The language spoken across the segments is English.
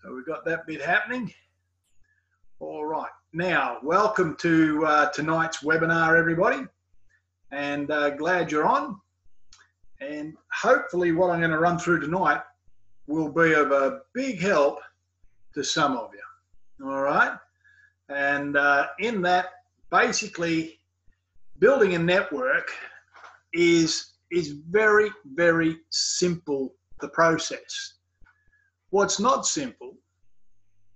So we've got that bit happening. All right. Now, welcome to tonight's webinar, everybody. And glad you're on. And hopefully what I'm going to run through tonight will be of a big help to some of you. All right. And in that, basically, building a network is very, very simple, the process. What's not simple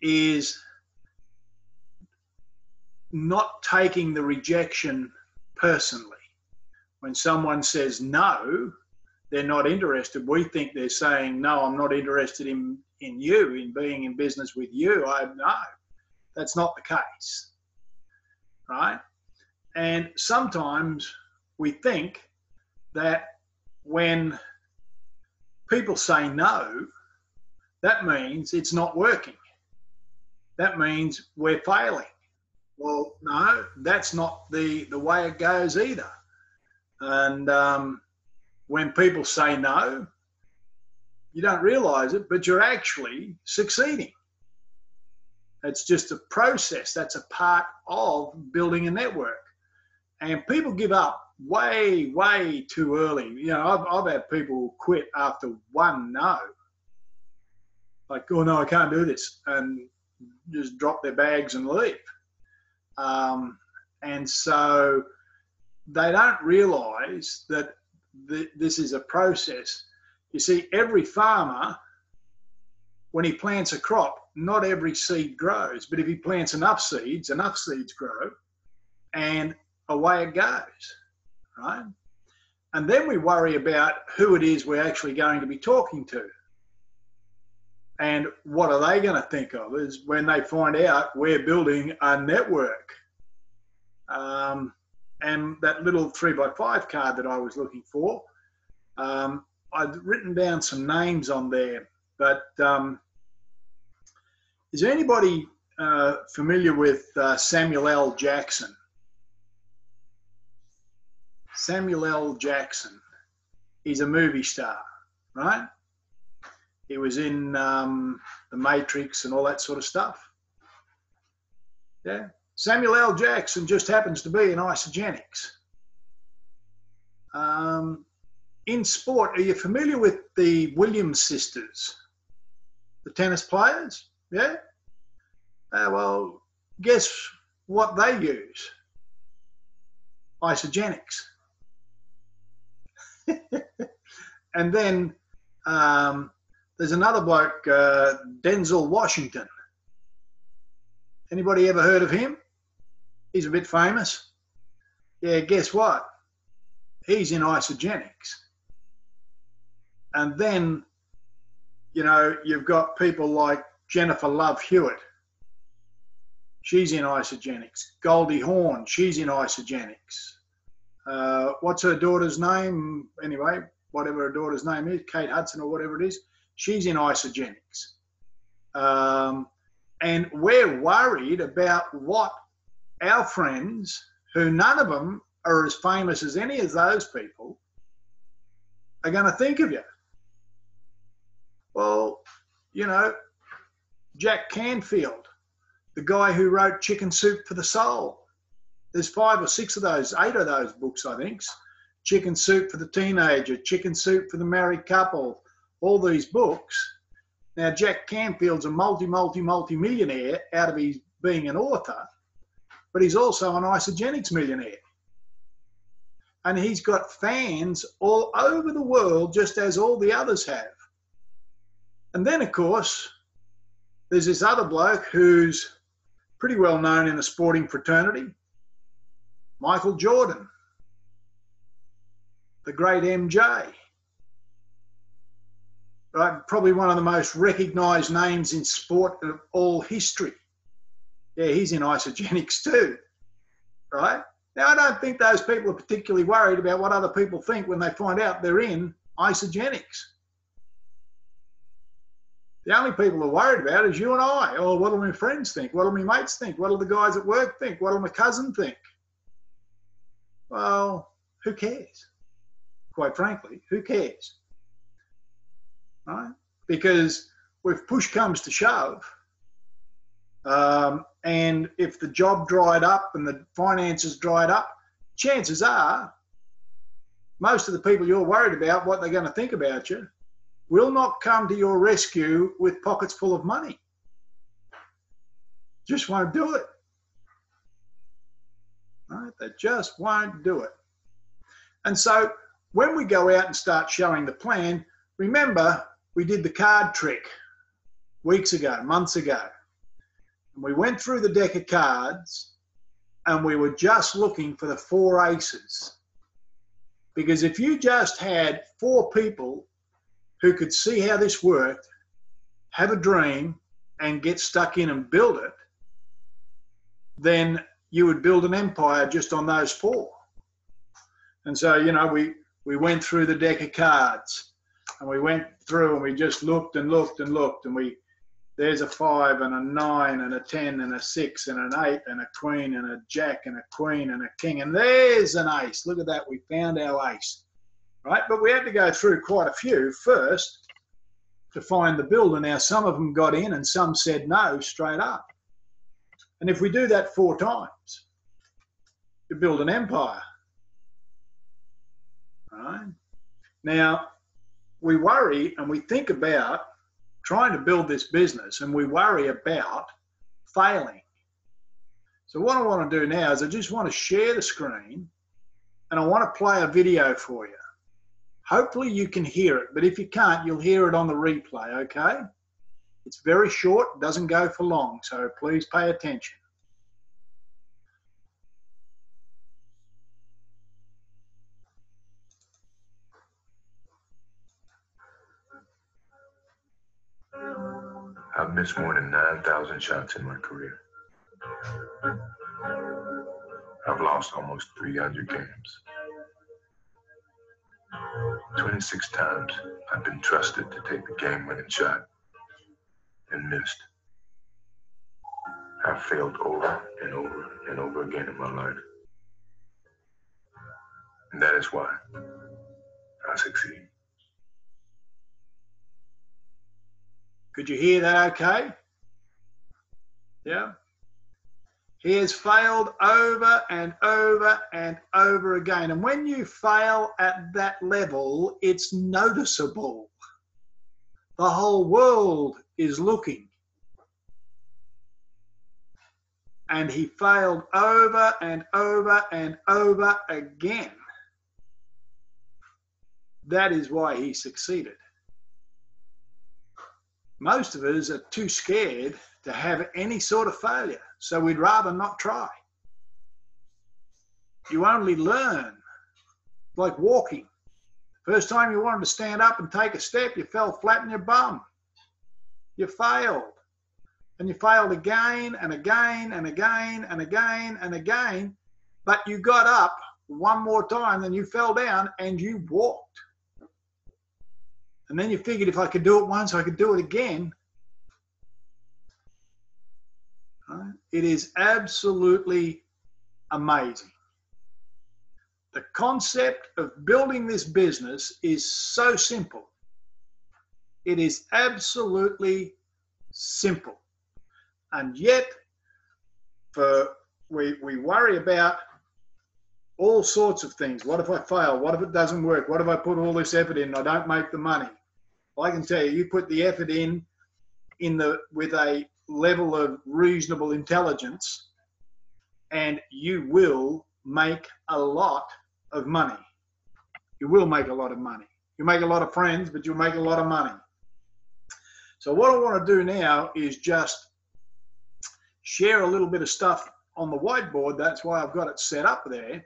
is not taking the rejection personally. When someone says no, they're not interested. We think they're saying, no, I'm not interested in you, in being in business with you. No, that's not the case, right? And sometimes we think that when people say no, that means it's not working. That means we're failing. Well, no, that's not the way it goes either. And when people say no, you don't realize it, but you're actually succeeding. It's just a process. That's a part of building a network. And people give up way, way too early. You know, I've had people quit after one no. Like, oh no, I can't do this, and just drop their bags and leave. And so they don't realize that this is a process. You see, every farmer, when he plants a crop, not every seed grows, but if he plants enough seeds grow, and away it goes, right? And then we worry about who it is we're actually going to be talking to. And what are they going to think of is when they find out we're building a network. And that little 3x5 card that I was looking for, I'd written down some names on there, but is there anybody familiar with Samuel L. Jackson? Samuel L. Jackson. He's a movie star, right? He was in The Matrix and all that sort of stuff. Yeah. Samuel L. Jackson just happens to be in Isogenics. In sport, are you familiar with the Williams sisters? The tennis players? Yeah? Well, guess what they use? Isogenics. And then there's another bloke, Denzel Washington. Anybody ever heard of him? He's a bit famous. Yeah, guess what? He's in Isogenics. And then, you know, you've got people like Jennifer Love Hewitt. She's in Isogenics. Goldie Hawn, she's in Isogenics. What's her daughter's name? Anyway, whatever her daughter's name is, Kate Hudson or whatever it is, she's in Isogenics. And we're worried about what our friends, who none of them are as famous as any of those people, are going to think of you. Well, you know, Jack Canfield, the guy who wrote Chicken Soup for the Soul. There's 5 or 6 of those, 8 of those books, I think. Chicken Soup for the Teenager, Chicken Soup for the Married Couple, all these books. Now, Jack Canfield's a multi-millionaire out of his being an author, but he's also an Isogenics millionaire. And he's got fans all over the world, just as all the others have. And then, of course, there's this other bloke who's pretty well known in the sporting fraternity, Michael Jordan, the great MJ. Right, probably one of the most recognised names in sport of all history. Yeah, he's in Isogenics too, right? Now, I don't think those people are particularly worried about what other people think when they find out they're in Isogenics. The only people are worried about is you and I. Oh, what do my friends think? What do my mates think? What do the guys at work think? What do my cousin think? Well, who cares? Quite frankly, who cares? Right? Because if push comes to shove, and if the job dried up and the finances dried up, chances are most of the people you're worried about, what they're going to think about you, will not come to your rescue with pockets full of money. Just won't do it. Right? They just won't do it. And so when we go out and start showing the plan, remember we did the card trick weeks ago, months ago. And we went through the deck of cards and we were just looking for the 4 aces. Because if you just had 4 people who could see how this worked, have a dream and get stuck in and build it, then you would build an empire just on those 4. And so, you know, we went through the deck of cards and we went through and we just looked and looked and looked, and there's a 5 and a 9 and a 10 and a 6 and an 8 and a queen and a jack and a queen and a king, and there's an ace. Look at that, we found our ace, right? But we had to go through quite a few first to find the builder. Now, some of them got in and some said no straight up. And if we do that 4 times, you build an empire. Right? Now, we worry and we think about trying to build this business, and we worry about failing. So what I want to do now is I just want to share the screen and I want to play a video for you. Hopefully you can hear it, but if you can't, you'll hear it on the replay, okay? It's very short, doesn't go for long, so please pay attention. I've missed more than 9,000 shots in my career. I've lost almost 300 games. 26 times I've been trusted to take the game-winning shot and missed. I've failed over and over and over again in my life. And that is why I succeed. Could you hear that okay? Yeah. He has failed over and over and over again. And when you fail at that level, it's noticeable. The whole world is looking. And he failed over and over and over again. That is why he succeeded. Most of us are too scared to have any sort of failure, so we'd rather not try. You only learn, like walking. First time you wanted to stand up and take a step, you fell flat on your bum. You failed. And you failed again and again and again and again and again, but you got up one more time, then you fell down and you walked. And then you figured if I could do it once, I could do it again. Right? It is absolutely amazing. The concept of building this business is so simple. It is absolutely simple. And yet, we worry about all sorts of things. What if I fail? What if it doesn't work? What if I put all this effort in and I don't make the money? Well, I can tell you, you put the effort in with a level of reasonable intelligence, and you will make a lot of money. You will make a lot of money. You make a lot of friends, but you'll make a lot of money. So what I want to do now is just share a little bit of stuff on the whiteboard. That's why I've got it set up there.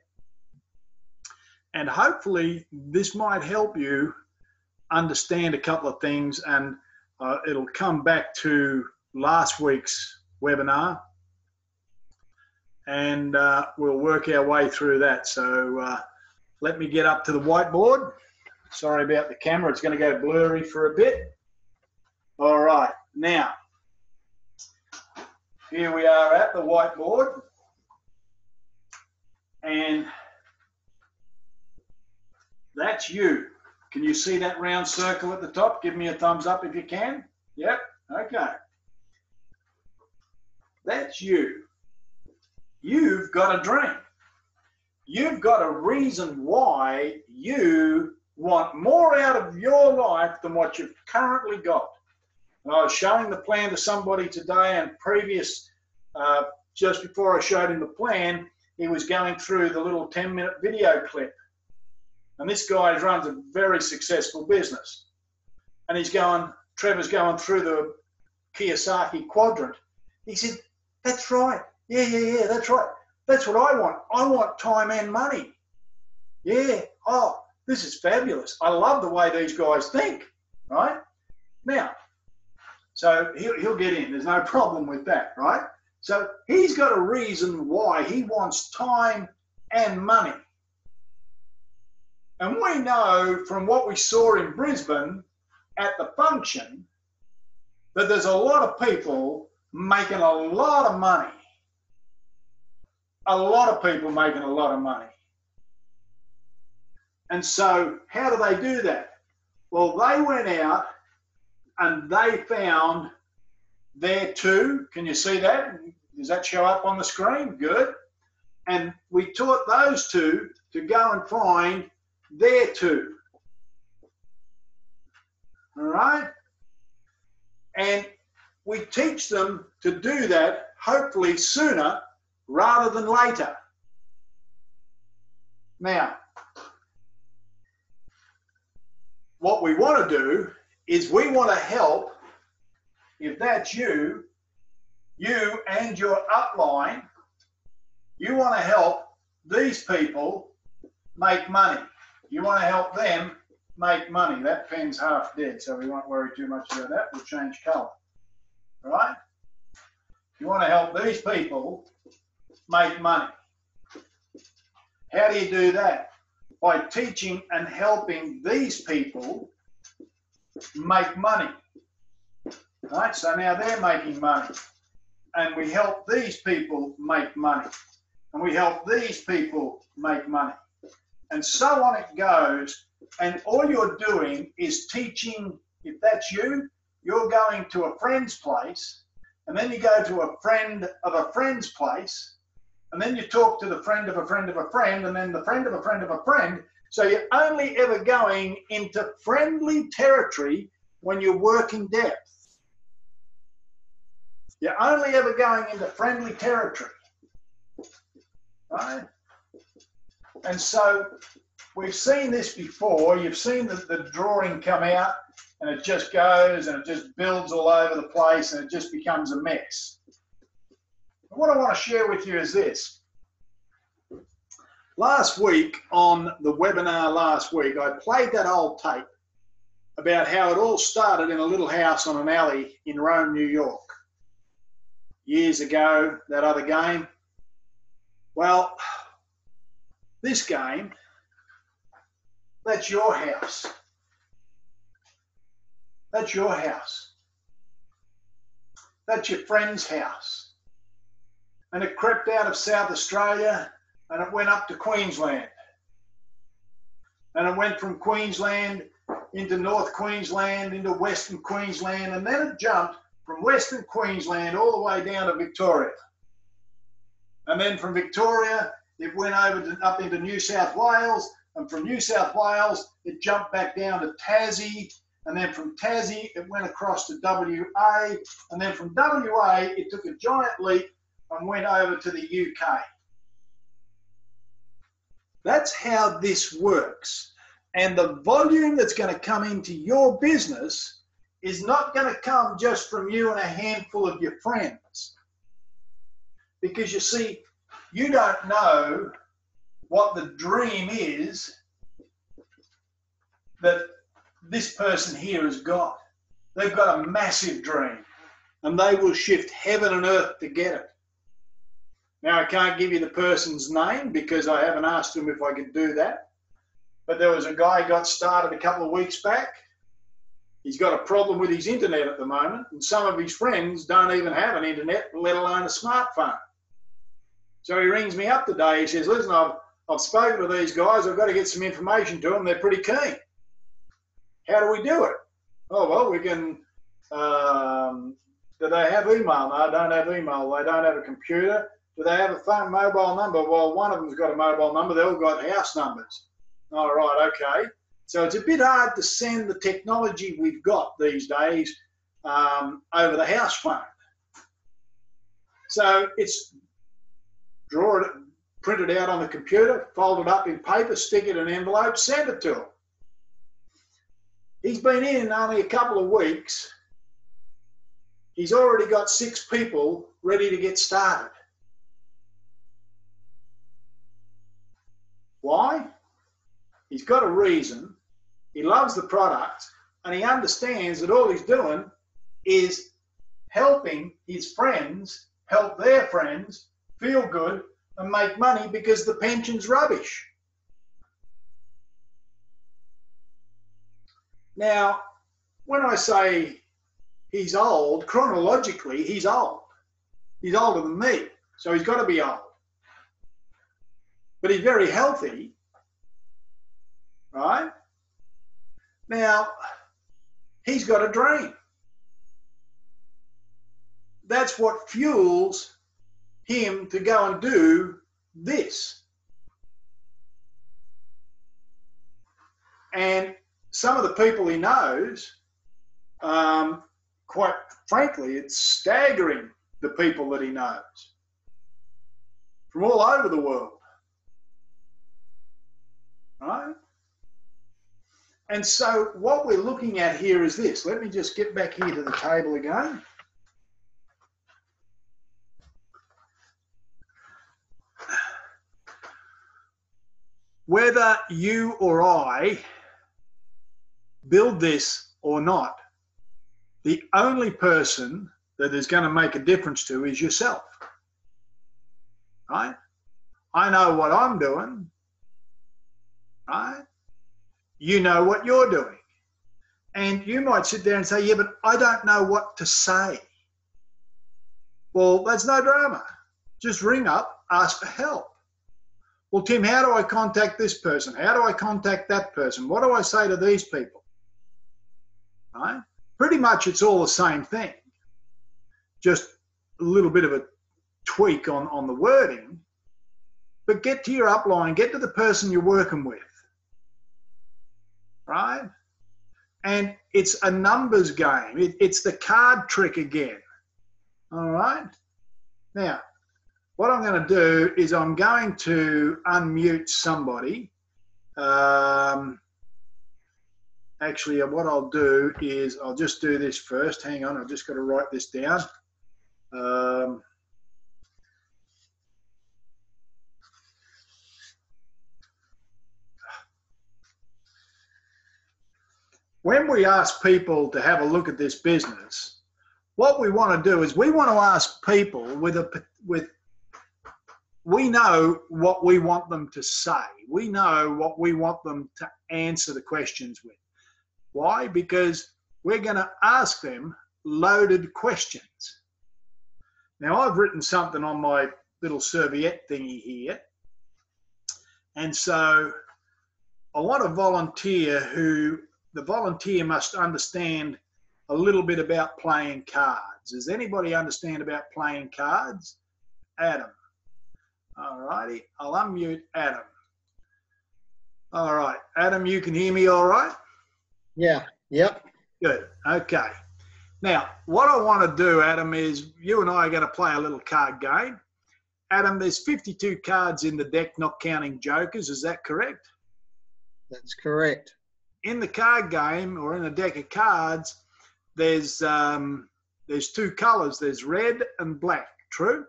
And hopefully this might help you understand a couple of things, and it'll come back to last week's webinar, and we'll work our way through that. So let me get up to the whiteboard. Sorry about the camera, it's going to go blurry for a bit. All right, now here we are at the whiteboard, and that's you. Can you see that round circle at the top? Give me a thumbs up if you can. Yep, Okay. That's you. You've got a dream. You've got a reason why you want more out of your life than what you've currently got. And I was showing the plan to somebody today, and just before I showed him the plan, he was going through the little 10-minute video clip. And this guy runs a very successful business. And Trevor's going through the Kiyosaki quadrant. He said, that's right. Yeah, that's right. That's what I want. I want time and money. Yeah. Oh, this is fabulous. I love the way these guys think, right? Now, so he'll get in. There's no problem with that, right? So he's got a reason why he wants time and money. And we know from what we saw in Brisbane at the function that there's a lot of people making a lot of money. A lot of people making a lot of money. And so how do they do that? Well, they went out and they found their two. Can you see that? Does that show up on the screen? Good. And we taught those two to go and find their two. All right? And we teach them to do that hopefully sooner rather than later. Now, what we want to do is we want to help, if that's you and your upline, you want to help these people make money. You want to help them make money. That pen's half dead, so we won't worry too much about that. We'll change colour. All right? You want to help these people make money. How do you do that? By teaching and helping these people make money. Right? So now they're making money. And we help these people make money. And we help these people make money. And so on it goes. And all you're doing is teaching, if that's you, you're going to a friend's place, and then you go to a friend of a friend's place, and then you talk to the friend of a friend of a friend, and then the friend of a friend of a friend. So you're only ever going into friendly territory when you work in depth. You're only ever going into friendly territory, right? And so we've seen this before. You've seen the drawing come out, and it just goes and it just builds all over the place, and it just becomes a mess. And what I want to share with you is this. Last week, on the webinar last week, I played that old tape about how it all started in a little house on an alley in Rome, New York. Years ago, that other game. Well, this game, that's your house. That's your house. That's your friend's house. And it crept out of South Australia and it went up to Queensland. And it went from Queensland into North Queensland, into Western Queensland, and then it jumped from Western Queensland all the way down to Victoria. And then from Victoria, it went over up into New South Wales, and from New South Wales, it jumped back down to Tassie, and then from Tassie, it went across to WA, and then from WA, it took a giant leap and went over to the UK. That's how this works. And the volume that's going to come into your business is not going to come just from you and a handful of your friends. Because you see, you don't know what the dream is that this person here has got. They've got a massive dream, and they will shift heaven and earth to get it. Now, I can't give you the person's name because I haven't asked him if I could do that. But there was a guy who got started a couple of weeks back. He's got a problem with his internet at the moment, and some of his friends don't even have an internet, let alone a smartphone. So he rings me up today. He says, listen, I've spoken to these guys. I've got to get some information to them. They're pretty keen. How do we do it? Oh, well, we can Do they have email? No, I don't have email. They don't have a computer. Do they have a phone mobile number? Well, one of them's got a mobile number. They've all got house numbers. All right, okay. So it's a bit hard to send the technology we've got these days over the house phone. So it's draw it, print it out on the computer, fold it up in paper, stick it in an envelope, send it to him. He's been in only a couple of weeks. He's already got 6 people ready to get started. Why? He's got a reason. He loves the product, and he understands that all he's doing is helping his friends help their friends feel good and make money because the pension's rubbish. Now, when I say he's old, chronologically, he's old. He's older than me, so he's got to be old. But he's very healthy, right? Now, he's got a dream. That's what fuels him to go and do this. And some of the people he knows, quite frankly, it's staggering, the people that he knows from all over the world, right? And so what we're looking at here is this. Let me just get back here to the table again. Whether you or I build this or not, the only person that is going to make a difference to is yourself, right? I know what I'm doing, right? You know what you're doing. And you might sit there and say, yeah, but I don't know what to say. Well, that's no drama. Just ring up, ask for help. Well, Tim, how do I contact this person? How do I contact that person? What do I say to these people? Right? Pretty much it's all the same thing. Just a little bit of a tweak on the wording. But get to your upline, get to the person you're working with. Right? And it's a numbers game. It's the card trick again. All right? Now, what I'm going to do is I'm going to unmute somebody. Actually, what I'll do is I'll just do this first. Hang on, I've just got to write this down. When we ask people to have a look at this business, what we want to do is we want to ask people we know what we want them to say. We know what we want them to answer the questions with. Why? Because we're going to ask them loaded questions. Now, I've written something on my little serviette thingy here. And so I want a volunteer the volunteer must understand a little bit about playing cards. Does anybody understand about playing cards? Adam. All righty, I'll unmute Adam. All right, Adam, you can hear me all right? Yeah, yep. Good, okay. Now, what I want to do, Adam, is you and I are going to play a little card game. Adam, there's 52 cards in the deck, not counting jokers, is that correct? That's correct. In the card game, or in a deck of cards, there's 2 colours. There's red and black, true?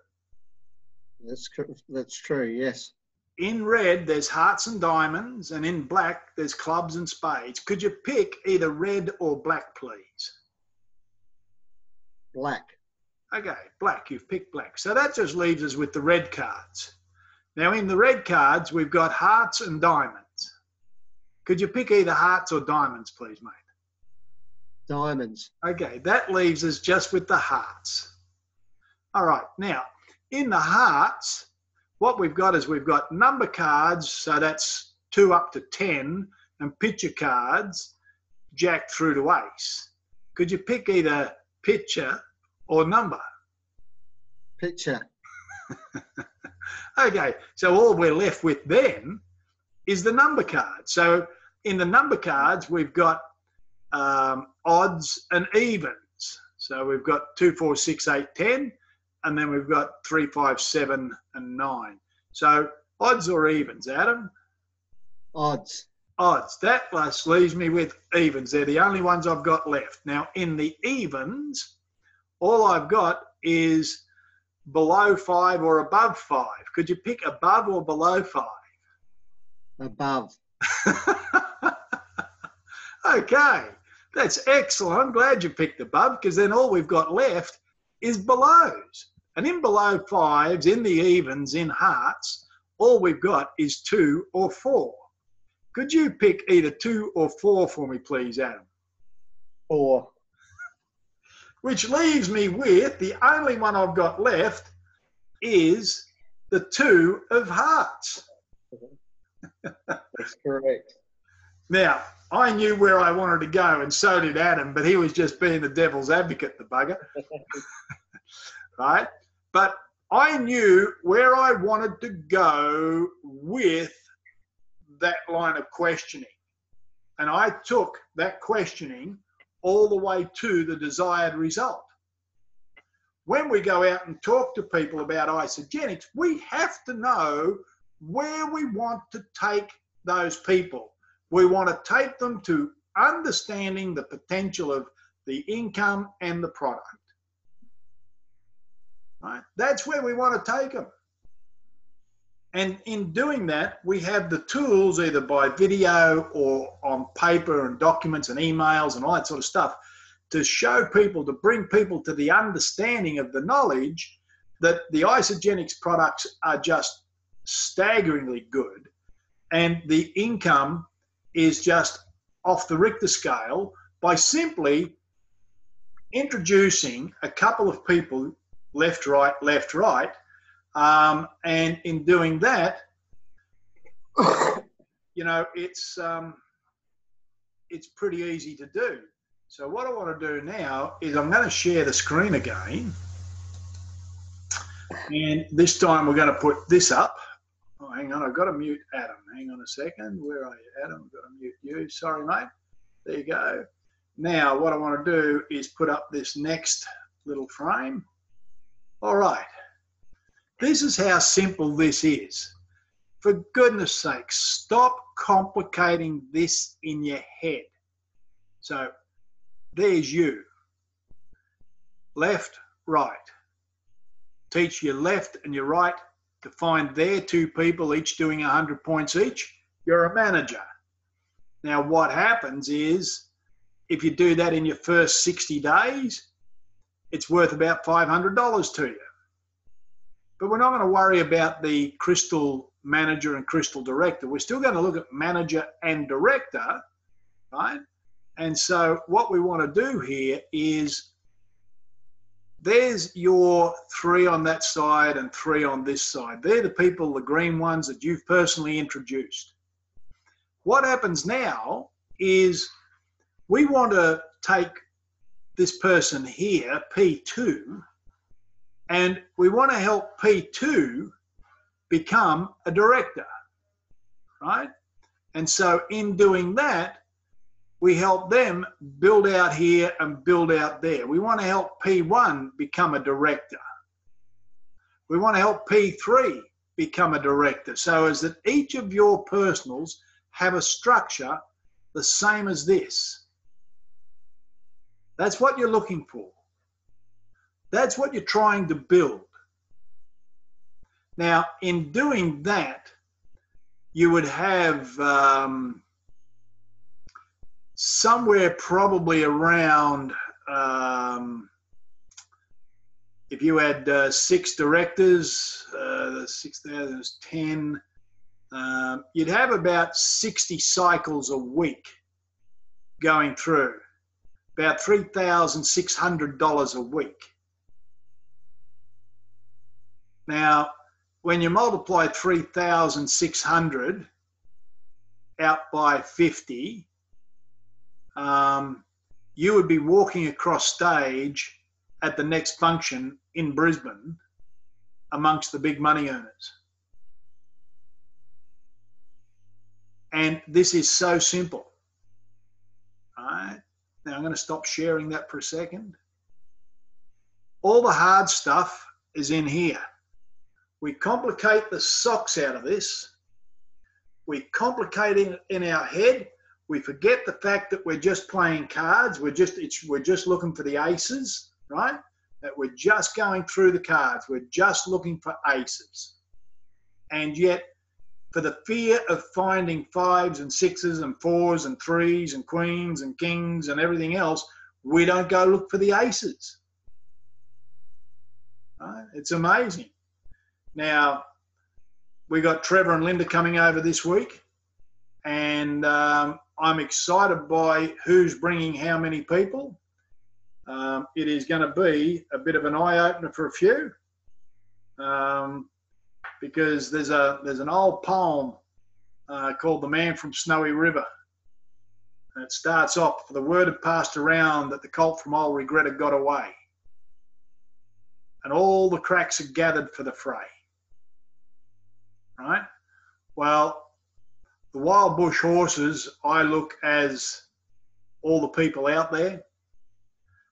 That's true, yes. In red, there's hearts and diamonds, and in black, there's clubs and spades. Could you pick either red or black, please? Black. Okay, black. You've picked black. So that just leaves us with the red cards. Now, in the red cards, we've got hearts and diamonds. Could you pick either hearts or diamonds, please, mate? Diamonds. Okay, that leaves us just with the hearts. All right, now, in the hearts, what we've got is we've got number cards, so that's 2 up to 10, and picture cards, jack through to ace. Could you pick either picture or number? Picture. Okay, so all we're left with then is the number card. So in the number cards, we've got odds and evens. So we've got 2, 4, 6, 8, 10, and then we've got 3, 5, 7, and 9. So odds or evens, Adam? Odds. Odds. That leaves me with evens. They're the only ones I've got left. Now, in the evens, all I've got is below 5 or above 5. Could you pick above or below 5? Above. Okay, that's excellent. I'm glad you picked above, because then all we've got left is belows. And in below 5s, in the evens, in hearts, all we've got is 2 or 4. Could you pick either 2 or 4 for me, please, Adam? 4. Which leaves me with the only one I've got left is the 2 of hearts. That's correct. Now, I knew where I wanted to go, and so did Adam, but he was just being the devil's advocate, the bugger. Right? But I knew where I wanted to go with that line of questioning. And I took that questioning all the way to the desired result. When we go out and talk to people about isogenics, we have to know where we want to take those people. We want to take them to understanding the potential of the income and the product. Right? That's where we want to take them. And in doing that, we have the tools, either by video or on paper and documents and emails and all that sort of stuff, to show people, to bring people to the understanding of the knowledge that the isogenics products are just staggeringly good, and the income is just off the Richter scale, by simply introducing a couple of people, left, right, and in doing that, you know, it's pretty easy to do. So what I want to do now is I'm going to share the screen again, and this time we're going to put this up. Oh, hang on, I've got to mute Adam. Hang on a second. Where are you, Adam? I've got to mute you. Sorry, mate. There you go. Now, what I want to do is put up this next little frame. All right. This is how simple this is. For goodness sake, stop complicating this in your head. So there's you. Left, right. Teach your left and your right to find their 2 people, each doing 100 points each. You're a manager. Now what happens is, if you do that in your first 60 days, it's worth about $500 to you. But we're not going to worry about the crystal manager and crystal director. We're still going to look at manager and director, right? And so what we want to do here is, there's your 3 on that side and 3 on this side. They're the people, the green ones, that you've personally introduced. What happens now is, we want to take this person here, P2, and we want to help P2 become a director, right? And so in doing that, we help them build out here and build out there. We want to help P1 become a director. We want to help P3 become a director, so as that each of your personals have a structure the same as this. That's what you're looking for. That's what you're trying to build. Now, in doing that, you would have somewhere probably around, if you had 6 directors, 6,000 is 10, you'd have about 60 cycles a week going through, about $3,600 a week. Now, when you multiply 3,600 out by 50, you would be walking across stage at the next function in Brisbane amongst the big money earners. And this is so simple. All right. Now I'm going to stop sharing that for a second. All the hard stuff is in here. We complicate the socks out of this. We complicate it in our head. We forget the fact that we're just playing cards. We're just looking for the aces, right? That we're just going through the cards. We're just looking for aces. And yet, for the fear of finding 5s and 6s and 4s and 3s and queens and kings and everything else, we don't go look for the aces. Right? It's amazing. Now, we got Trevor and Linda coming over this week, and I'm excited by who's bringing how many people. It is going to be a bit of an eye-opener for a few, because there's an old poem called "The Man from Snowy River," and it starts off, "The word had passed around that the colt from Old Regret had got away, and all the cracks had gathered for the fray." Right? Well, the wild bush horses, I look as all the people out there.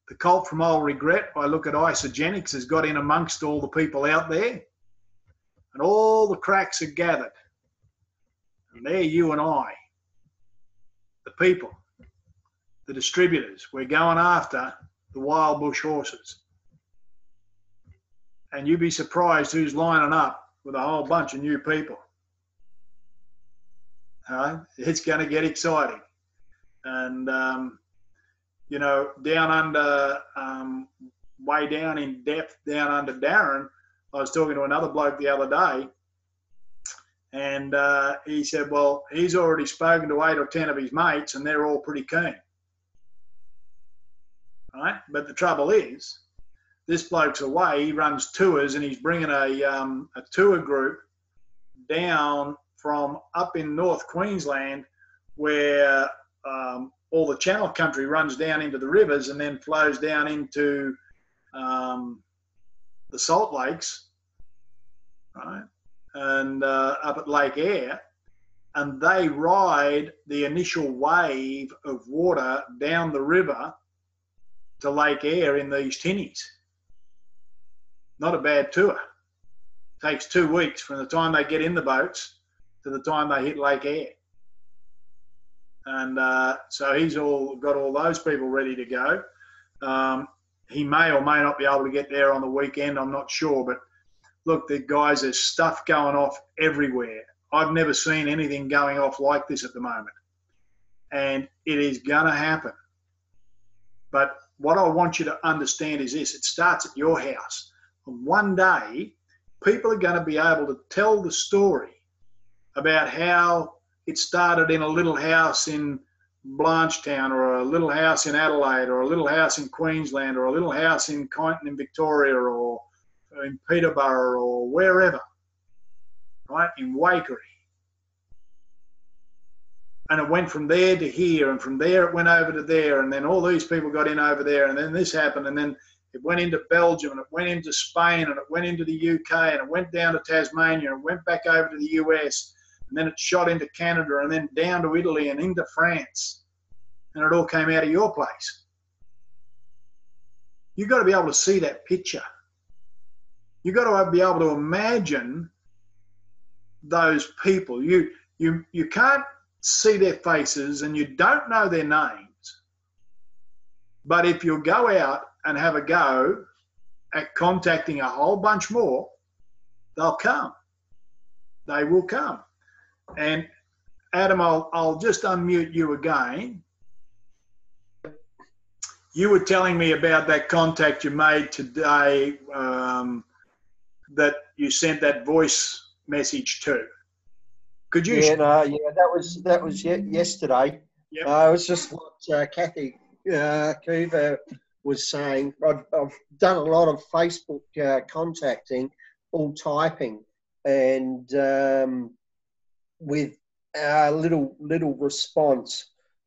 The colt from Old Regret, I look at Isogenics, has got in amongst all the people out there. And all the cracks are gathered. And they're you and I, the people, the distributors. We're going after the wild bush horses. And you'd be surprised who's lining up with a whole bunch of new people. It's going to get exciting. And, you know, down under, way down in depth, down under Darren, I was talking to another bloke the other day, and he said, well, he's already spoken to 8 or 10 of his mates, and they're all pretty keen. Right? But the trouble is, this bloke's away. He runs tours, and he's bringing a tour group down from up in North Queensland, where all the Channel country runs down into the rivers and then flows down into the Salt Lakes, right? And up at Lake Eyre, and they ride the initial wave of water down the river to Lake Eyre in these tinnies. Not a bad tour. Takes 2 weeks from the time they get in the boats to the time they hit Lake Eyre. And so he's got all those people ready to go. He may or may not be able to get there on the weekend, I'm not sure. But look, the guys, there's stuff going off everywhere. I've never seen anything going off like this at the moment. And it is going to happen. But what I want you to understand is this: it starts at your house. And one day, people are going to be able to tell the story about how it started in a little house in Blanchetown, or a little house in Adelaide, or a little house in Queensland, or a little house in Kyneton in Victoria, or in Peterborough, or wherever, right, in Waikerie. And it went from there to here, and from there it went over to there, and then all these people got in over there, and then this happened, and then it went into Belgium, and it went into Spain, and it went into the UK, and it went down to Tasmania, and went back over to the US, and then it shot into Canada, and then down to Italy and into France. And it all came out of your place. You've got to be able to see that picture. You've got to be able to imagine those people. You can't see their faces, and you don't know their names. But if you go out and have a go at contacting a whole bunch more, they'll come. They will come. And Adam, I'll just unmute you again. You were telling me about that contact you made today, that you sent that voice message to. Could you? That was yesterday. Yep. It was just what Kathy Coover was saying. I've done a lot of Facebook contacting, all typing, and with a little response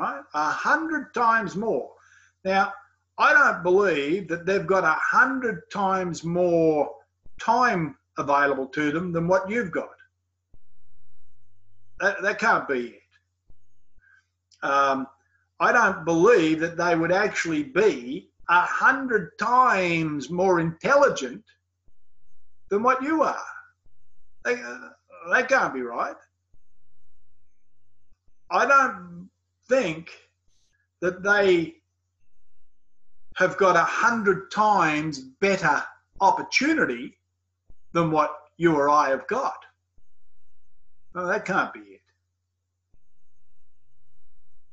right? 100 times more. Now, I don't believe that they've got 100 times more time available to them than what you've got. That can't be it. I don't believe that they would actually be 100 times more intelligent than what you are. That can't be right. I don't think that they have got 100 times better opportunity than what you or I have got. No, that can't be it.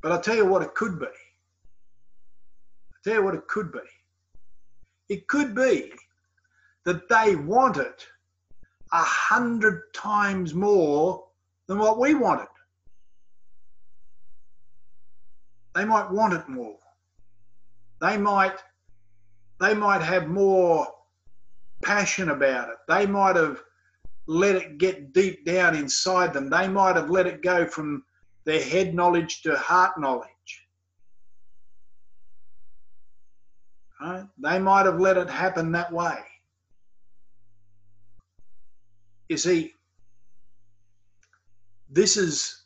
But I'll tell you what it could be. I'll tell you what it could be. It could be that they want it 100 times more than what we want it. They might want it more. They might have more passion about it. They might have let it get deep down inside them. They might have let it go from their head knowledge to heart knowledge. Right? They might have let it happen that way. You see, this is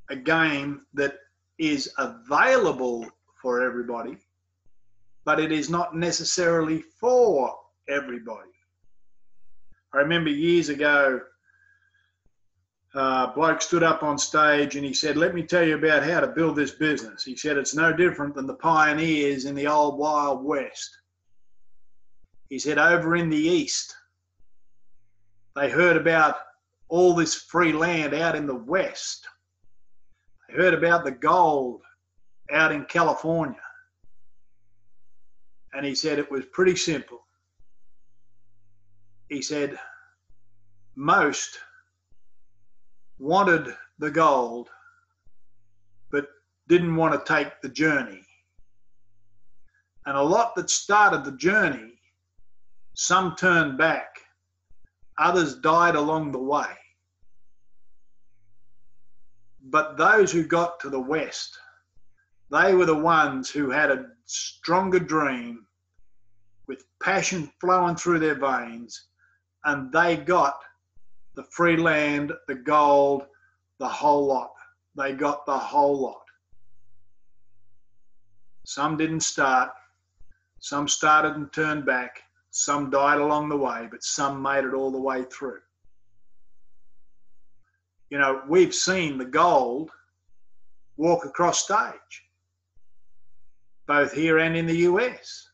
a game that is available for everybody, but it is not necessarily for everybody. I remember years ago, a bloke stood up on stage and he said, "Let me tell you about how to build this business." He said, "It's no different than the pioneers in the old Wild West." He said, "Over in the East, they heard about all this free land out in the West. They heard about the gold out in California." And he said it was pretty simple. He said most wanted the gold but didn't want to take the journey. And a lot that started the journey, some turned back, others died along the way. But those who got to the West, they were the ones who had a stronger dream with passion flowing through their veins, and they got the free land, the gold, the whole lot. They got the whole lot. Some didn't start. Some started and turned back. Some died along the way, but some made it all the way through. You know, we've seen the gold walk across stage, both here and in the US.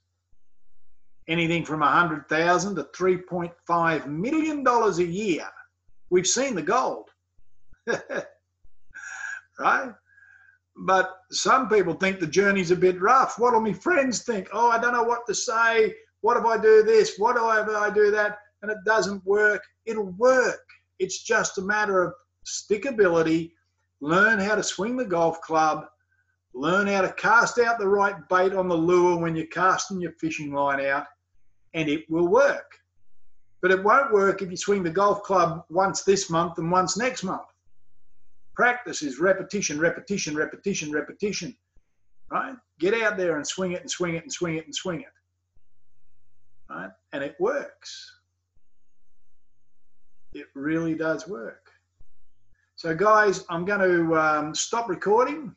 Anything from $100,000 to $3.5 million a year. We've seen the gold, right? But some people think the journey's a bit rough. What will my friends think? Oh, I don't know what to say. What if I do this? What if I do that? And it doesn't work. It'll work. It's just a matter of stickability. Learn how to swing the golf club. Learn how to cast out the right bait on the lure when you're casting your fishing line out, and it will work. But it won't work if you swing the golf club once this month and once next month. Practice is repetition, repetition, repetition, repetition, right? Get out there and swing it and swing it and swing it and swing it, right? And it works. It really does work. So guys, I'm going to stop recording.